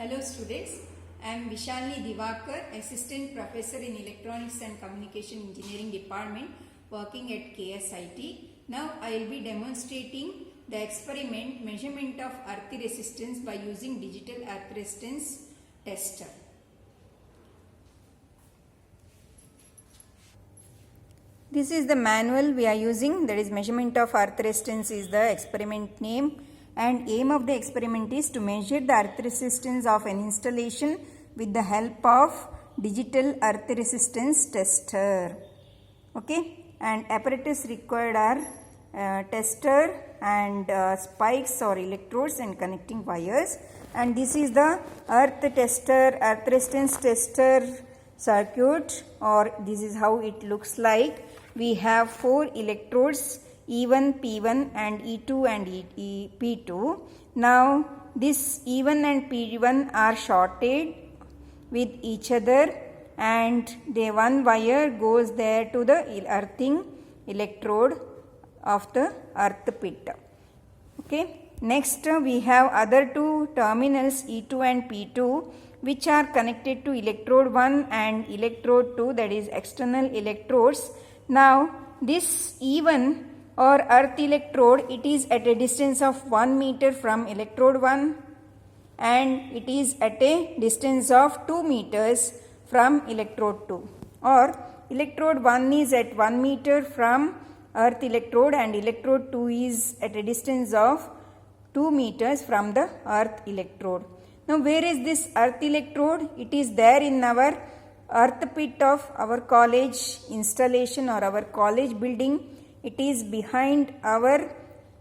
Hello students, I am Vishalini Divakar, Assistant Professor in Electronics and Communication Engineering Department working at KSIT. Now I will be demonstrating the experiment measurement of earth resistance by using digital earth resistance tester. This is the manual we are using, that is measurement of earth resistance is the experiment name, and aim of the experiment is to measure the earth resistance of an installation with the help of digital earth resistance tester. Okay, and apparatus required are tester and spikes or electrodes and connecting wires, and this is the earth resistance tester circuit, or this is how it looks like. We have 4 electrodes, E1, P1 and E2 and P2. Now this E1 and P1 are shorted with each other, and the one wire goes there to the earthing electrode of the earth pit. Okay. Next we have other 2 terminals E2 and P2 which are connected to electrode 1 and electrode 2, that is external electrodes. Now this E1 or earth electrode, it is at a distance of 1 meter from electrode 1 and it is at a distance of 2 meters from electrode 2, or electrode 1 is at 1 meter from earth electrode and electrode 2 is at a distance of 2 meters from the earth electrode. Now where is this earth electrode? It is there in our earth pit of our college installation or our college building. It is behind our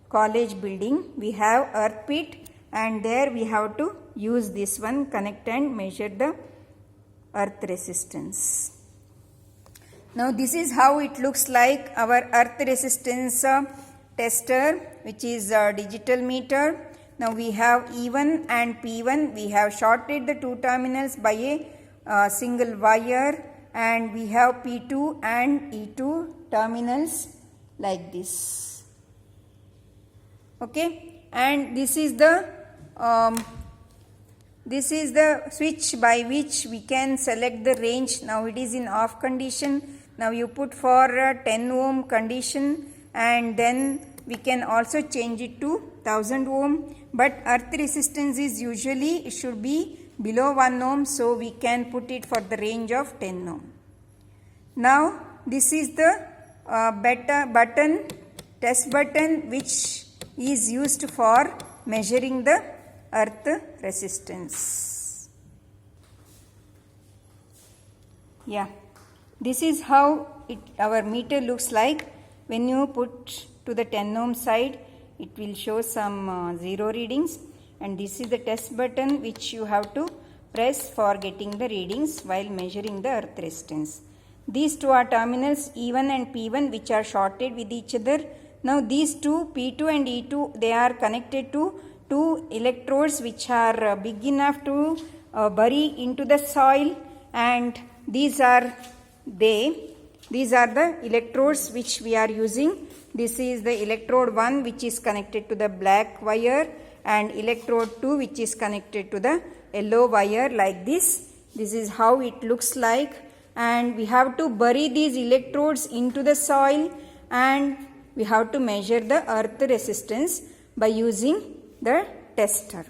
college building. We have earth pit and there we have to use this one, connect and measure the earth resistance. Now this is how it looks like, our earth resistance tester, which is a digital meter. Now we have E1 and P1. We have shorted the 2 terminals by a single wire, and we have P2 and E2 terminals like this. Okay, and this is the switch by which we can select the range. Now it is in off condition. Now you put for 10 ohm condition, and then we can also change it to 1000 ohm, but earth resistance is usually, it should be below 1 ohm, so we can put it for the range of 10 ohm. Now this is the test button which is used for measuring the earth resistance. Yeah, this is how our meter looks like. When you put to the 10 ohm side, it will show some 0 readings, and this is the test button which you have to press for getting the readings while measuring the earth resistance. These 2 are terminals E1 and P1 which are shorted with each other. Now these 2 P2 and E2, they are connected to 2 electrodes which are big enough to bury into the soil, and these are the electrodes which we are using. This is the electrode 1 which is connected to the black wire, and electrode 2 which is connected to the yellow wire, like this. This is how it looks like, and we have to bury these electrodes into the soil, and we have to measure the earth resistance by using the tester.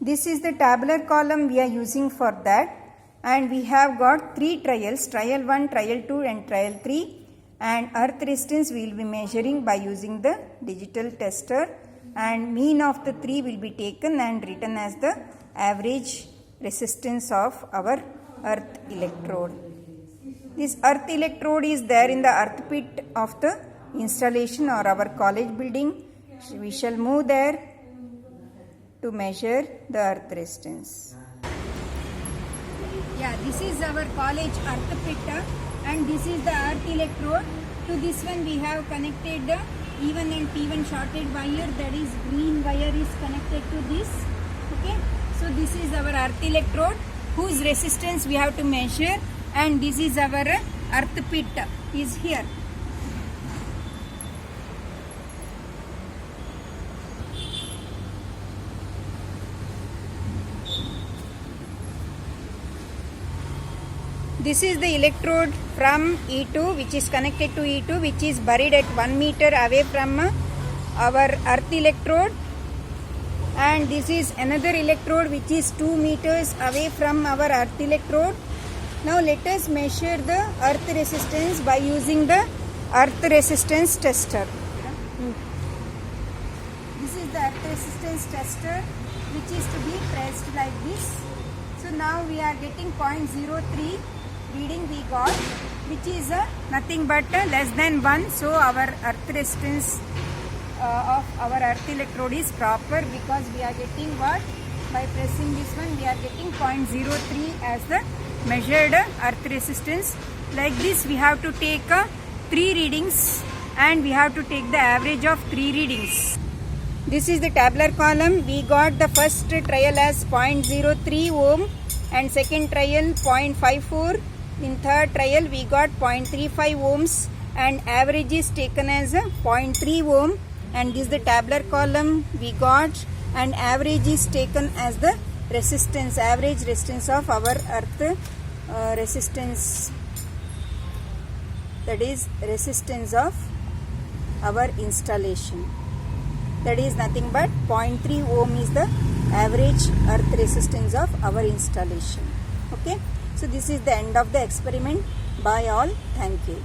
This is the tabular column we are using for that, and we have got 3 trials, trial 1, trial 2 and trial 3, and earth resistance we will be measuring by using the digital tester, and mean of the 3 will be taken and written as the average resistance of our earth electrode. This earth electrode is there in the earth pit of the installation or our college building. We shall move there to measure the earth resistance. Yeah, this is our college earth pit, and this is the earth electrode. To this one we have connected the E1 and P1 shorted wire, that is green wire is connected to this. Okay, so this is our earth electrode whose resistance we have to measure, and this is our earth pit is here. This is the electrode from E2 which is connected to E2, which is buried at 1 meter away from our earth electrode, and this is another electrode which is 2 meters away from our earth electrode. Now let us measure the earth resistance by using the earth resistance tester. This is the earth resistance tester which is to be pressed like this. So now we are getting 0.03 reading we got, which is nothing but less than 1. So our earth resistance of our earth electrode is proper, because we are getting what? By pressing this one we are getting 0.03 as the measured earth resistance. Like this we have to take 3 readings, and we have to take the average of 3 readings. This is the tabular column. We got the first trial as 0.03 ohm and second trial 0.54. In third trial we got 0.35 ohms and average is taken as 0.3 ohm. And this is the tabular column we got, and average is taken as the resistance, average resistance of our earth resistance, that is resistance of our installation. That is nothing but 0.3 ohm is the average earth resistance of our installation. Okay, so this is the end of the experiment. Bye all. Thank you.